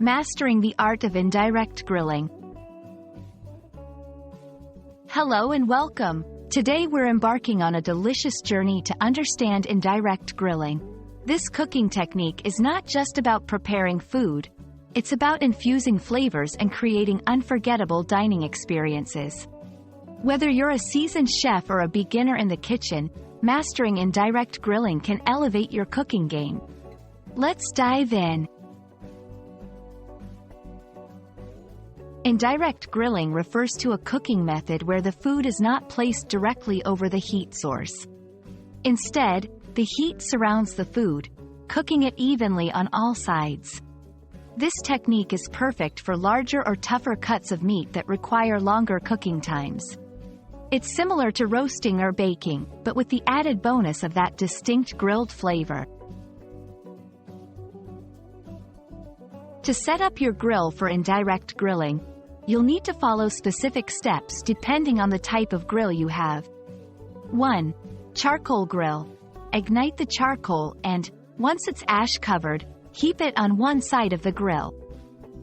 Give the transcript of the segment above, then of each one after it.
Mastering the Art of Indirect Grilling. Hello and welcome. Today we're embarking on a delicious journey to understand indirect grilling. This cooking technique is not just about preparing food, it's about infusing flavors and creating unforgettable dining experiences. Whether you're a seasoned chef or a beginner in the kitchen, mastering indirect grilling can elevate your cooking game. Let's dive in. Indirect grilling refers to a cooking method where the food is not placed directly over the heat source. Instead, the heat surrounds the food, cooking it evenly on all sides. This technique is perfect for larger or tougher cuts of meat that require longer cooking times. It's similar to roasting or baking, but with the added bonus of that distinct grilled flavor. To set up your grill for indirect grilling, you'll need to follow specific steps depending on the type of grill you have. 1. Charcoal grill. Ignite the charcoal and, once it's ash-covered, heap it on one side of the grill.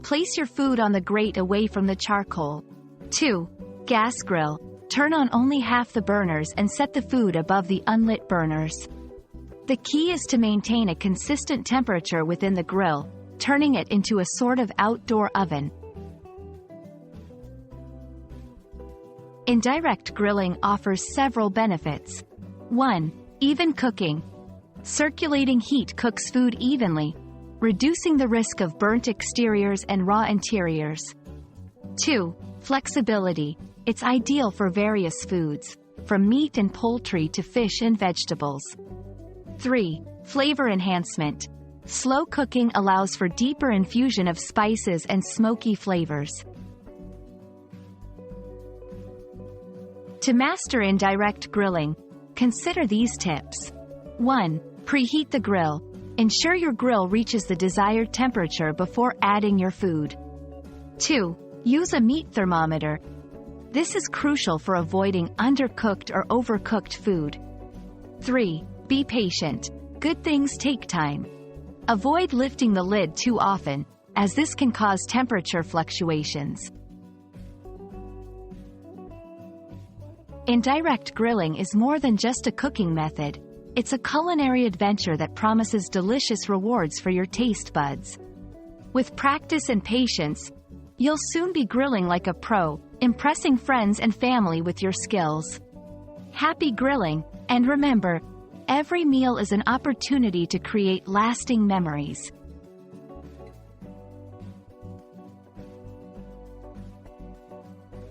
Place your food on the grate away from the charcoal. 2. Gas grill. Turn on only half the burners and set the food above the unlit burners. The key is to maintain a consistent temperature within the grill, turning it into a sort of outdoor oven. Indirect grilling offers several benefits. 1. Even cooking. Circulating heat cooks food evenly, reducing the risk of burnt exteriors and raw interiors. 2. Flexibility. It's ideal for various foods, from meat and poultry to fish and vegetables. 3. Flavor enhancement. Slow cooking allows for deeper infusion of spices and smoky flavors. To master indirect grilling, consider these tips. 1. Preheat the grill. Ensure your grill reaches the desired temperature before adding your food. 2. Use a meat thermometer. This is crucial for avoiding undercooked or overcooked food. 3. Be patient. Good things take time. Avoid lifting the lid too often, as this can cause temperature fluctuations. Indirect grilling is more than just a cooking method. It's a culinary adventure that promises delicious rewards for your taste buds. With practice and patience, you'll soon be grilling like a pro, impressing friends and family with your skills. Happy grilling, and remember, every meal is an opportunity to create lasting memories.